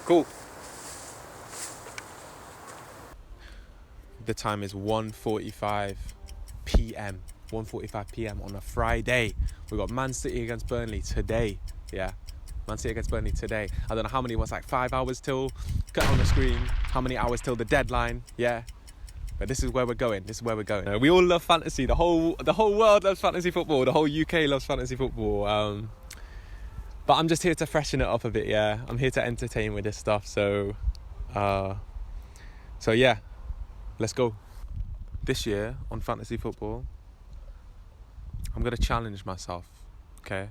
Cool. The time is 1:45 p.m. 1:45 p.m. on a Friday. We've got Man City against Burnley today. Yeah, Man City against Burnley today. I don't know how many, what's like 5 hours till, cut on the screen, how many hours till the deadline, yeah. But this is where we're going, We all love fantasy, the whole world loves fantasy football, the whole UK loves fantasy football. But I'm just here to freshen it up a bit, yeah. I'm here to entertain with this stuff, so yeah, let's go. This year on fantasy football, I'm going to challenge myself, okay?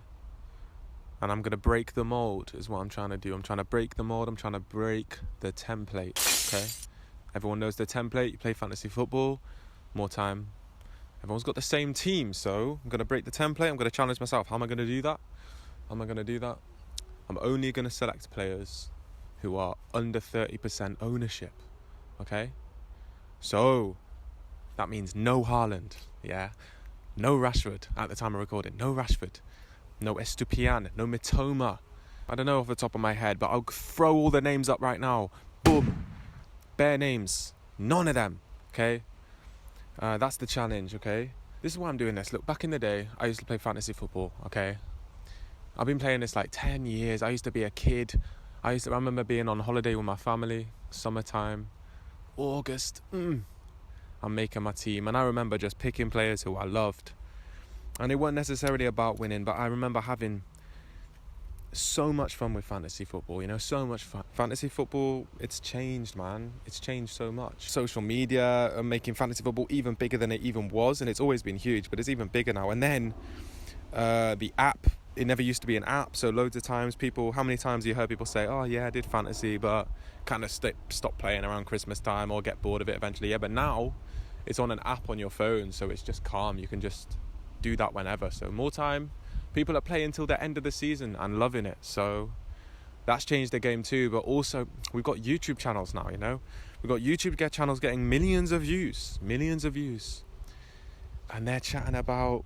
And I'm going to break the mold is what I'm trying to do. I'm trying to break the mold. I'm trying to break the template, okay? Everyone knows the template. You play fantasy football, more time. Everyone's got the same team, so I'm going to break the template. I'm going to challenge myself. How am I going to do that? I'm only going to select players who are under 30% ownership, okay? So that means no Haaland, yeah? No Rashford at the time of recording. No Rashford. No Estupiñán. No Mitoma. I don't know off the top of my head, but I'll throw all the names up right now. Boom. Bare names. None of them. Okay? That's the challenge, okay? This is why I'm doing this. Look, back in the day, I used to play fantasy football, okay? I've been playing this like 10 years. I used to be a kid. I remember being on holiday with my family. Summertime. August. I'm making my team, and I remember just picking players who I loved, and it wasn't necessarily about winning, but I remember having so much fun with fantasy football, so much fun. Fantasy football, it's changed, man. It's changed so much. Social media are making fantasy football even bigger than it even was, and it's always been huge, but it's even bigger now. And then the app, it never used to be an app, so loads of times how many times have you heard people say, oh yeah, I did fantasy, but kind of stop playing around Christmas time or get bored of it eventually. Yeah, but now it's on an app on your phone, so it's just calm. You can just do that whenever. So more time. People are playing until the end of the season and loving it. So that's changed the game too. But also, we've got YouTube channels now, We've got YouTube channels getting millions of views. And they're chatting about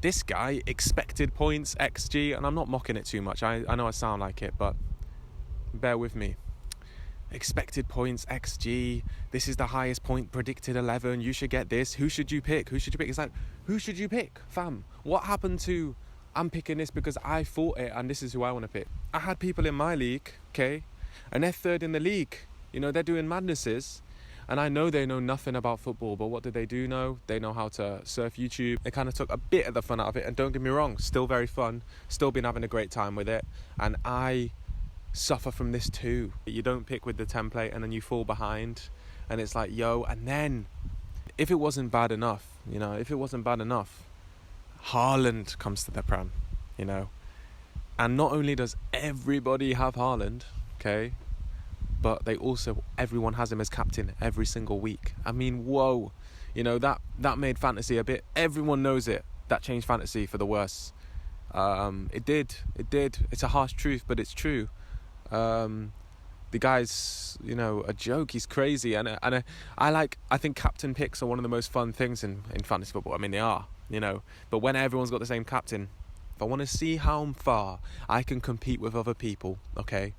this guy, expected points, XG. And I'm not mocking it too much. I know I sound like it, but bear with me. Expected points, XG, this is the highest point predicted 11, you should get this, who should you pick? It's like, who should you pick, fam? What happened to, I'm picking this because I thought it and this is who I want to pick? I had people in my league, okay, and they're third in the league, they're doing madnesses, and I know they know nothing about football, but what do they do know? They know how to surf YouTube. They kind of took a bit of the fun out of it, and don't get me wrong, still very fun, still been having a great time with it, and I suffer from this too. You don't pick with the template and then you fall behind, and it's like, and then if it wasn't bad enough, Haaland comes to the Prem, and not only does everybody have Haaland, okay, but everyone has him as captain every single week. I mean, whoa, that made fantasy a bit, everyone knows it, that changed fantasy for the worse. It did, it's a harsh truth, but it's true. The guy's, a joke. He's crazy, and I think captain picks are one of the most fun things in fantasy football. I mean, they are, But when everyone's got the same captain, if I want to see how far I can compete with other people, okay,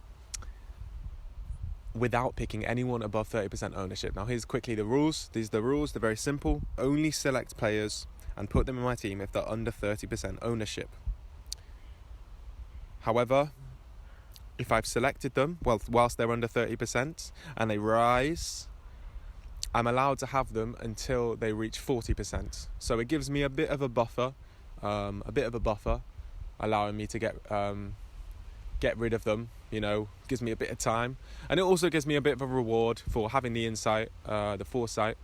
without picking anyone above 30% ownership. Now, here's quickly the rules. These are the rules. They're very simple. Only select players and put them in my team if they're under 30% ownership. However, if I've selected them, whilst they're under 30% and they rise, I'm allowed to have them until they reach 40%. So it gives me a bit of a buffer, allowing me to get rid of them, gives me a bit of time. And it also gives me a bit of a reward for having the insight, the foresight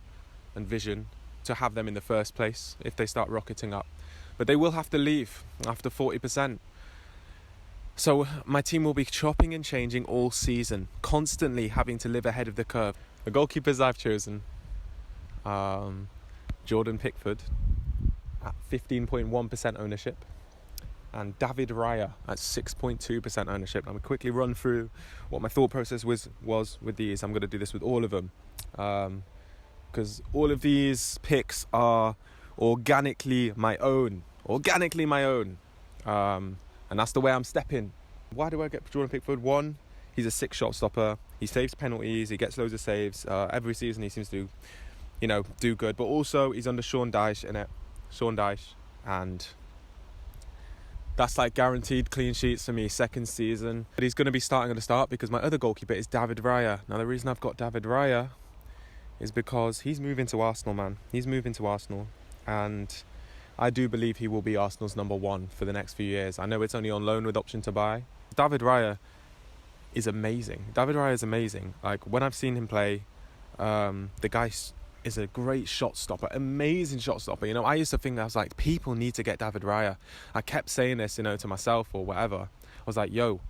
and vision to have them in the first place if they start rocketing up. But they will have to leave after 40%. So my team will be chopping and changing all season, constantly having to live ahead of the curve. The goalkeepers I've chosen, Jordan Pickford at 15.1% ownership, and David Raya at 6.2% ownership. I'm going to quickly run through what my thought process was with these. I'm going to do this with all of them, because all of these picks are organically my own. And that's the way I'm stepping. Why do I get Jordan Pickford? One, he's a sick shot stopper. He saves penalties. He gets loads of saves. Every season he seems to, do good. But also he's under Sean Dyche in it. Sean Dyche. And that's like guaranteed clean sheets for me second season. But he's going to be starting at the start because my other goalkeeper is David Raya. Now the reason I've got David Raya is because he's moving to Arsenal, man. He's moving to Arsenal. And I do believe he will be Arsenal's number one for the next few years. I know it's only on loan with option to buy. David Raya is amazing. David Raya is amazing. Like, when I've seen him play, the guy is a great shot stopper, amazing shot stopper. I used to think, I was like, people need to get David Raya. I kept saying this, to myself or whatever. I was like, yo,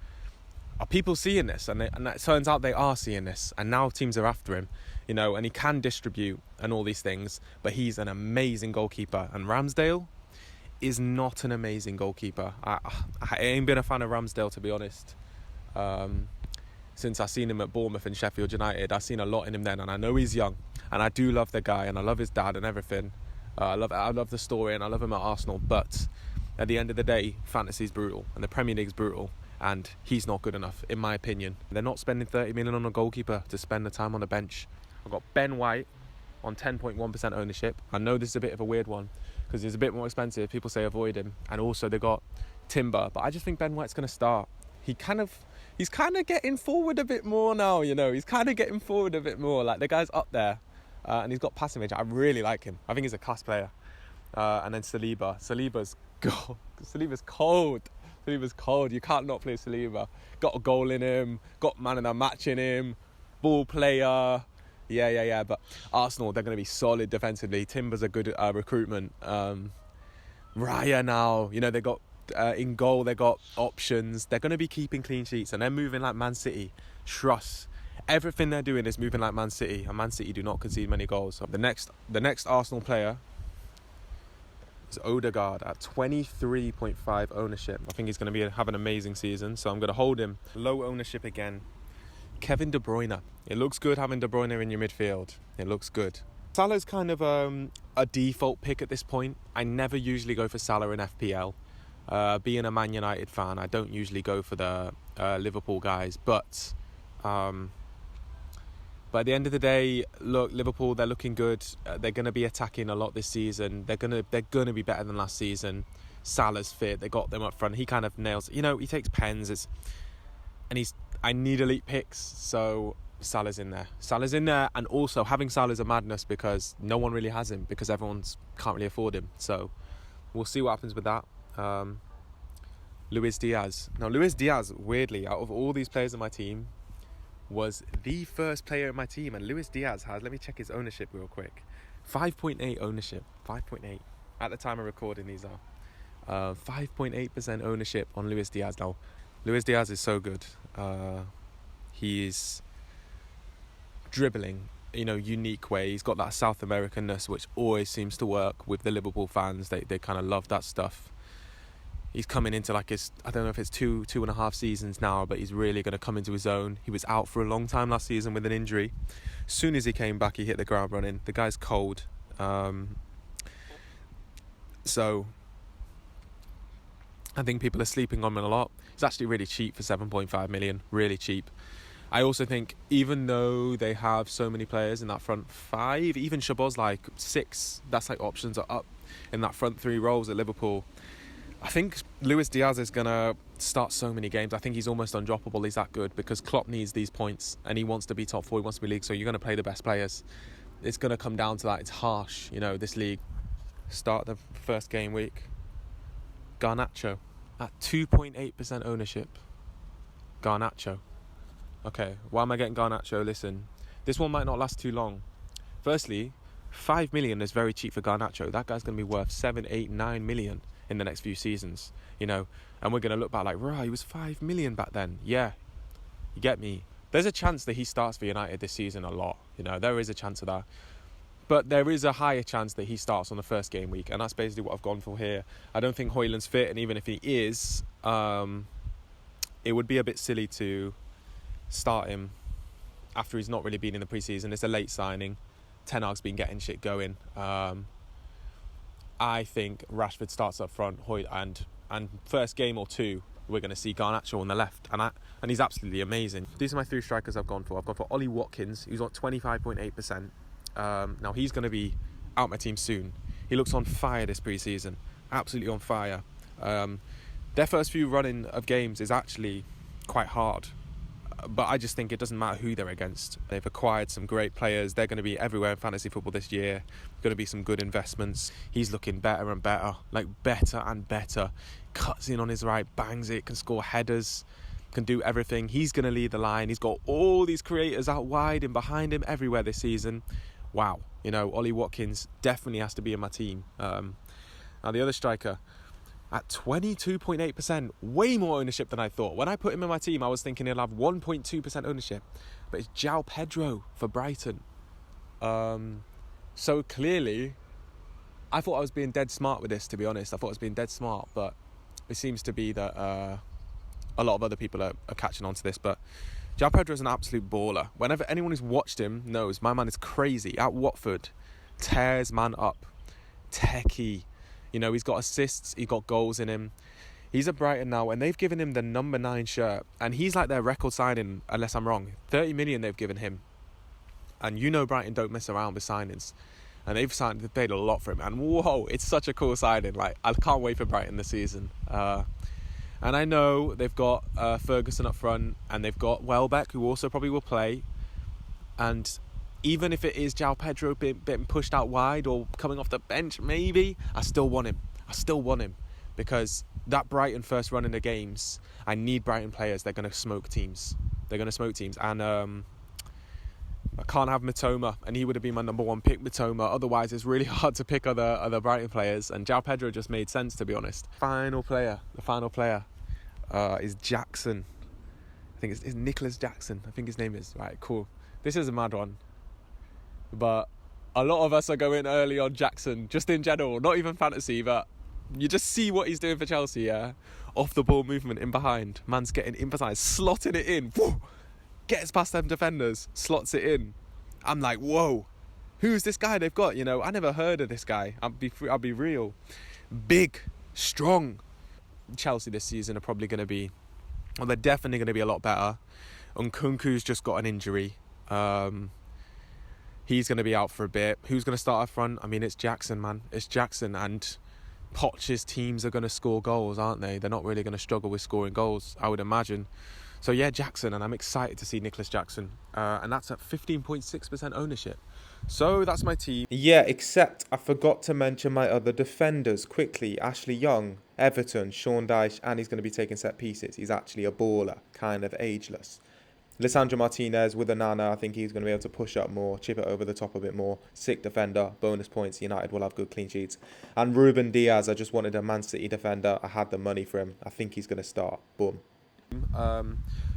are people seeing this? And it turns out they are seeing this. And now teams are after him, and he can distribute and all these things. But he's an amazing goalkeeper. And Ramsdale is not an amazing goalkeeper. I ain't been a fan of Ramsdale, to be honest. Since I seen him at Bournemouth and Sheffield United, I've seen a lot in him then. And I know he's young. And I do love the guy. And I love his dad and everything. I love the story. And I love him at Arsenal. But at the end of the day, fantasy's brutal. And the Premier League's brutal. And he's not good enough, in my opinion. They're not spending 30 million on a goalkeeper to spend the time on the bench. I've got Ben White on 10.1% ownership. I know this is a bit of a weird one because he's a bit more expensive. People say avoid him. And also they got Timber. But I just think Ben White's going to start. He's kind of getting forward a bit more now, He's kind of getting forward a bit more. Like, the guy's up there. And he's got passing range. I really like him. I think he's a class player. And then Saliba. Saliba's cold. Saliba's cold. You can't not play Saliba. Got a goal in him. Got man of the match in him. Ball player. Yeah. But Arsenal, they're going to be solid defensively. Timber's a good recruitment. Raya now, they got in goal. They got options. They're going to be keeping clean sheets, and they're moving like Man City. Trust. Everything they're doing is moving like Man City, and Man City do not concede many goals. So the next Arsenal player is Odegaard at 23.5 ownership. I think he's going to have an amazing season, so I'm going to hold him. Low ownership again. Kevin De Bruyne. It looks good having De Bruyne in your midfield. It looks good. Salah's kind of a default pick at this point. I never usually go for Salah in FPL. Being a Man United fan, I don't usually go for the Liverpool guys, but at the end of the day, look, Liverpool, they're looking good. They're going to be attacking a lot this season. They're going to be better than last season. Salah's fit. They got them up front. He kind of nails. He takes pens. I need elite picks, so Salah's in there. And also having Salah is a madness because no one really has him because everyone's can't really afford him. So we'll see what happens with that. Luis Diaz. Now, Luis Diaz, weirdly, out of all these players in my team, was the first player in my team, and Luis Diaz has, let me check his ownership real quick, 5.8 ownership, 5.8 at the time of recording these are 5.8% ownership on Luis Diaz. Now Luis Diaz is so good. He's dribbling unique way. He's got that South Americanness which always seems to work with the Liverpool fans. They kind of love that stuff. He's coming into like his, I don't know if it's two and a half seasons now, but he's really going to come into his own. He was out for a long time last season with an injury. As soon as he came back, he hit the ground running. The guy's cold. So I think people are sleeping on him a lot. He's actually really cheap for 7.5 million, really cheap. I also think even though they have so many players in that front five, even Shabozz like 6, that's like options are up in that front 3 roles at Liverpool. I think Luis Diaz is going to start so many games. I think he's almost undroppable. He's that good because Klopp needs these points and he wants to be top 4, he wants to be league. So you're going to play the best players. It's going to come down to that. It's harsh, this league. Start the first game week. Garnacho at 2.8% ownership. Garnacho. Okay, why am I getting Garnacho? Listen, this one might not last too long. Firstly, 5 million is very cheap for Garnacho. That guy's going to be worth 7, 8, 9 million in the next few seasons, and we're going to look back like, right, he was 5 million back then. Yeah, you get me. There's a chance that he starts for United this season a lot. There is a chance of that. But there is a higher chance that he starts on the first game week, and that's basically what I've gone for here. I don't think Haaland's fit, and even if he is, it would be a bit silly to start him after he's not really been in the pre-season. It's a late signing. Ten Hag's been getting shit going. I think Rashford starts up front, and first game or two, we're going to see Garnacho on the left, and he's absolutely amazing. These are my 3 strikers I've gone for. I've gone for Ollie Watkins, who's on 25.8%. Now he's going to be out my team soon. He looks on fire this pre-season, absolutely on fire. Their first few running of games is actually quite hard, but I just think it doesn't matter who they're against. They've acquired some great players. They're going to be everywhere in fantasy football this year. Going to be some good investments. He's looking better and better, like better and better. Cuts in on his right, bangs it, can score headers, can do everything. He's going to lead the line. He's got all these creators out wide and behind him everywhere this season. Wow, Ollie Watkins definitely has to be in my team. Now the other striker, at 22.8%, way more ownership than I thought. When I put him in my team, I was thinking he'll have 1.2% ownership, but it's João Pedro for Brighton. So clearly, I thought I was being dead smart with this, to be honest. I thought I was being dead smart, but it seems to be that a lot of other people are catching on to this. But João Pedro is an absolute baller. Whenever anyone who's watched him knows, my man is crazy. At Watford, tears man up. Techie. He's got assists, he's got goals in him. He's at Brighton now, and they've given him the number 9 shirt. And he's like their record signing, unless I'm wrong. 30 million they've given him. And Brighton don't mess around with signings. And they've paid a lot for him. And whoa, it's such a cool signing. Like, I can't wait for Brighton this season. And I know they've got Ferguson up front, and they've got Welbeck, who also probably will play. And even if it is João Pedro being pushed out wide or coming off the bench, maybe, I still want him. Because that Brighton first run in the games, I need Brighton players. They're going to smoke teams. And I can't have Mitoma, and he would have been my number 1 pick, Mitoma. Otherwise, it's really hard to pick other Brighton players. And João Pedro just made sense, to be honest. The final player is Jackson. I think it's Nicholas Jackson. I think his name is. Right, cool. This is a mad one. But a lot of us are going early on Jackson, just in general, not even fantasy, but you just see what he's doing for Chelsea, yeah? Off the ball movement in behind. Man's getting in behind, slotting it in. Whoa! Gets past them defenders, slots it in. I'm like, whoa, who's this guy they've got? I never heard of this guy. I'll be real. Big, strong. Chelsea this season are probably going to be, well, they're definitely going to be a lot better. Nkunku's just got an injury. He's going to be out for a bit. Who's going to start up front? I mean, it's Jackson, man. It's Jackson, and Poch's teams are going to score goals, aren't they? They're not really going to struggle with scoring goals, I would imagine. So yeah, Jackson, and I'm excited to see Nicholas Jackson. And that's at 15.6% ownership. So that's my team. Yeah, except I forgot to mention my other defenders quickly. Ashley Young, Everton, Sean Dyche, and he's going to be taking set pieces. He's actually a baller, kind of ageless. Lisandro Martinez with Onana, I think he's going to be able to push up more, chip it over the top a bit more. Sick defender, bonus points, United will have good clean sheets. And Ruben Diaz, I just wanted a Man City defender. I had the money for him. I think he's going to start. Boom.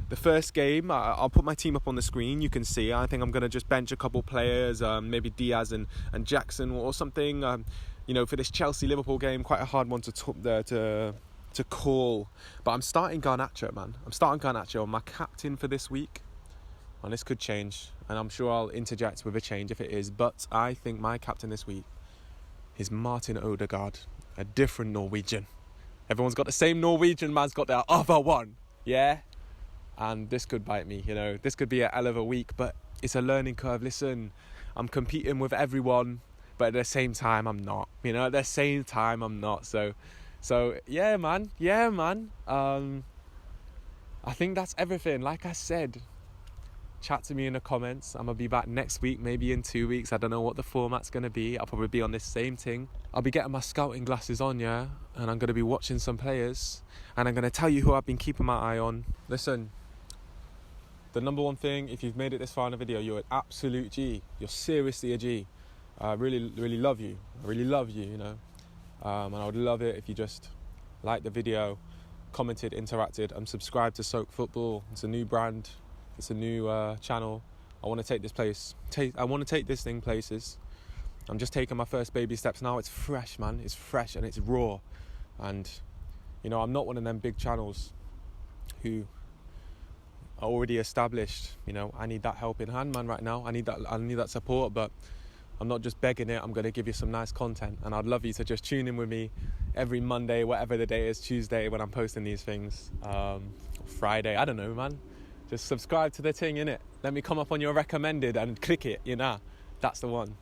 The first game, I'll put my team up on the screen. You can see. I think I'm going to just bench a couple players, maybe Diaz and Jackson or something. For this Chelsea-Liverpool game, quite a hard one to call. But I'm starting Garnacho, man. I'm my captain for this week. And this could change. And I'm sure I'll interject with a change if it is. But I think my captain this week is Martin Odegaard, a different Norwegian. Everyone's got the same Norwegian, man's got their other one. Yeah? And this could bite me, This could be a hell of a week, but it's a learning curve. Listen, I'm competing with everyone, but at the same time, I'm not. At the same time, I'm not. So yeah, man. I think that's everything. Like I said, chat to me in the comments. I'm going to be back next week, maybe in 2 weeks. I don't know what the format's going to be. I'll probably be on this same thing. I'll be getting my scouting glasses on, yeah? And I'm going to be watching some players. And I'm going to tell you who I've been keeping my eye on. Listen, the number one thing, if you've made it this far in the video, you're an absolute G. You're seriously a G. I really, really love you. I really love you, And I would love it if you just liked the video, commented, interacted, and subscribed to Soak Football. It's a new brand. It's a new channel. I want to take this thing places. I'm just taking my first baby steps now. It's fresh, man. It's fresh and it's raw. And, I'm not one of them big channels who are already established. I need that helping hand, man, right now. I need that support, but I'm not just begging it. I'm going to give you some nice content, and I'd love you to just tune in with me every Monday, whatever the day is, Tuesday when I'm posting these things, Friday, I don't know, man. Just subscribe to the thing, innit? Let me come up on your recommended and click it, that's the one.